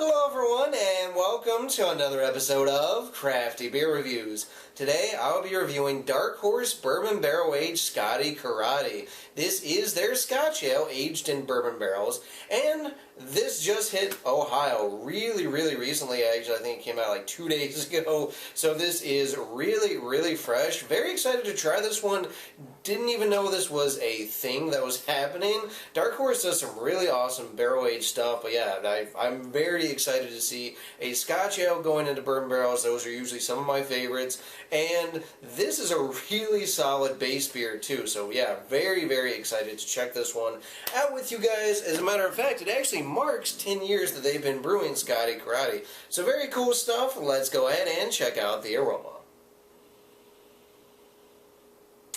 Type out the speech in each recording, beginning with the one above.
Hello everyone and welcome to another episode of Crafty Beer Reviews. Today I'll be reviewing Dark Horse Bourbon Barrel Aged Scotty Karate. This is their Scotch Ale aged in bourbon barrels, and this just hit Ohio really recently. Actually, I think it came out like 2 days ago, so this is really fresh. Very excited to try this one. Didn't even know this was a thing that was happening. Dark Horse does some really awesome barrel aged stuff, but yeah, I'm very excited to see a Scotch Ale going into bourbon barrels. Those are usually some of my favorites, and this is a really solid base beer too, so yeah, very excited to check this one out with you guys. As a matter of fact, it actually marks 10 years that they've been brewing Scotty Karate, so very cool stuff. Let's go ahead and check out the aroma.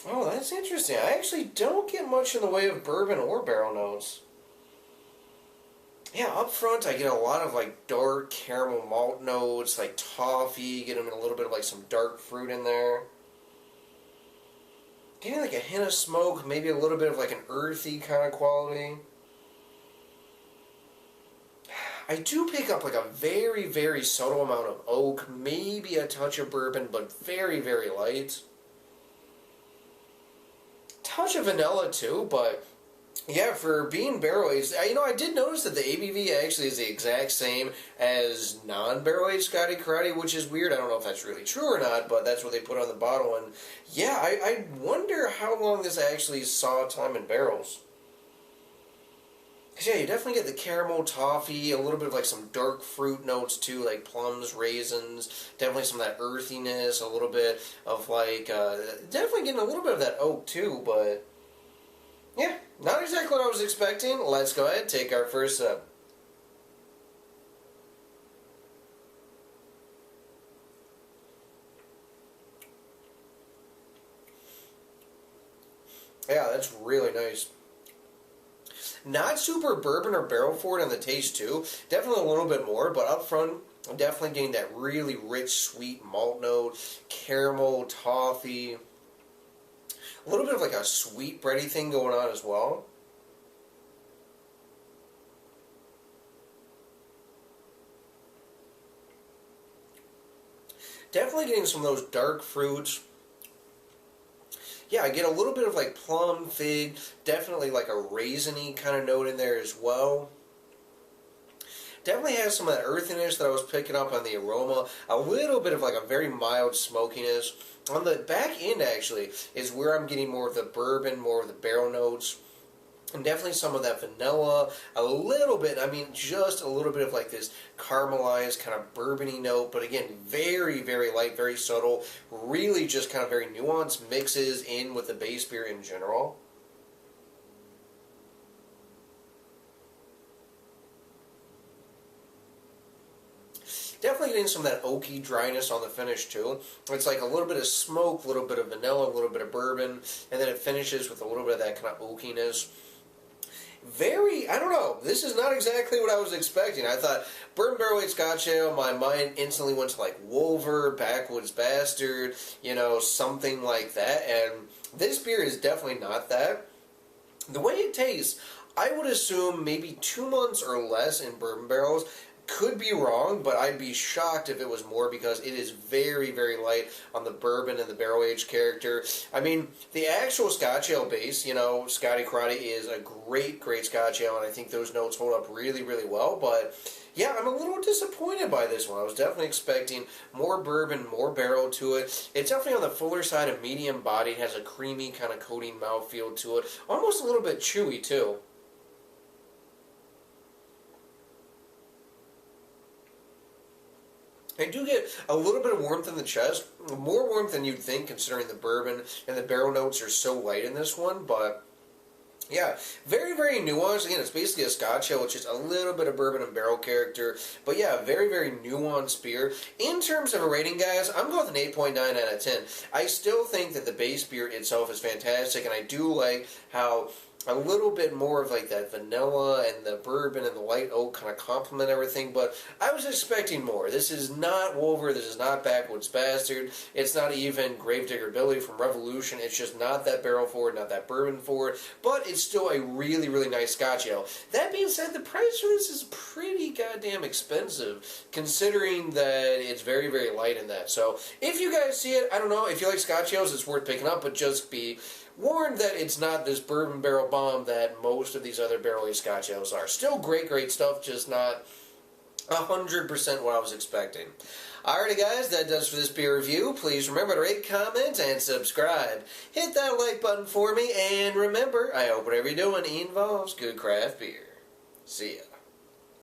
Oh, that's interesting. I actually don't get much in the way of bourbon or barrel notes. Yeah, up front I get a lot of like dark caramel malt notes, like toffee, get them in a little bit of like some dark fruit in there. Getting like a hint of smoke, maybe a little bit of like an earthy kind of quality. I do pick up like a very subtle amount of oak, maybe a touch of bourbon, but very light. Touch of vanilla too, but yeah, for being barrel aged, I did notice that the ABV actually is the exact same as non-barrel aged Scotty Karate, which is weird. I don't know if that's really true or not, but that's what they put on the bottle. And yeah, I wonder how long this actually saw time in barrels. Because yeah, you definitely get the caramel, toffee, a little bit of like some dark fruit notes too, like plums, raisins, definitely some of that earthiness, a little bit of like, definitely getting a little bit of that oak too, but yeah, not exactly what I was expecting. Let's go ahead and take our first sip. Yeah, that's really nice. Not super bourbon or barrel forward on the taste too. Definitely a little bit more, but up front, I'm definitely getting that really rich, sweet malt note, caramel, toffee. A little bit of like a sweet bready thing going on as well. Definitely getting some of those dark fruits. Yeah, I get a little bit of like plum, fig, definitely like a raisiny kind of note in there as well. Definitely has some of that earthiness that I was picking up on the aroma. A little bit of like a very mild smokiness. On the back end actually is where I'm getting more of the bourbon, more of the barrel notes. And definitely some of that vanilla, a little bit, just a little bit of like this caramelized kind of bourbony note, but again, very light, very subtle, really just kind of very nuanced mixes in with the base beer in general. Definitely getting some of that oaky dryness on the finish too. It's like a little bit of smoke, a little bit of vanilla, a little bit of bourbon, and then it finishes with a little bit of that kind of oakiness. I don't know, this is not exactly what I was expecting. I thought bourbon barrel aged Scotch Ale, my mind instantly went to like Wolver, Backwoods Bastard, something like that, and this beer is definitely not that. The way it tastes, I would assume maybe 2 months or less in bourbon barrels. Could be wrong, but I'd be shocked if it was more because it is very light on the bourbon and the barrel-aged character. The actual Scotch Ale base, Scotty Karate is a great Scotch Ale, and I think those notes hold up really well, but yeah, I'm a little disappointed by this one. I was definitely expecting more bourbon, more barrel to it. It's definitely on the fuller side of medium body. It has a creamy kind of coating mouthfeel to it, almost a little bit chewy too. I do get a little bit of warmth in the chest, more warmth than you'd think considering the bourbon and the barrel notes are so light in this one, but yeah, very nuanced. Again, it's basically a Scotch Ale, which is a little bit of bourbon and barrel character, but yeah, very nuanced beer. In terms of a rating, guys, I'm going with an 8.9 out of 10. I still think that the base beer itself is fantastic, and I do like how a little bit more of like that vanilla and the bourbon and the light oak kind of complement everything, but I was expecting more. This is not Wolver, this is not Backwoods Bastard, it's not even Gravedigger Billy from Revolution, it's just not that barrel forward, not that bourbon forward, but it's still a really, really nice Scotch Ale. That being said, the price for this is pretty goddamn expensive, considering that it's very, very light in that. So, if you guys see it, I don't know, if you like Scotch Ales, it's worth picking up, but just be warned that it's not this bourbon barrel bomb that most of these other barrel-aged Scotch Ales are. Still great, great stuff, just not 100% what I was expecting. Alrighty guys, that does for this beer review. Please remember to rate, comment, and subscribe. Hit that like button for me, and remember, I hope whatever you're doing involves good craft beer. See ya.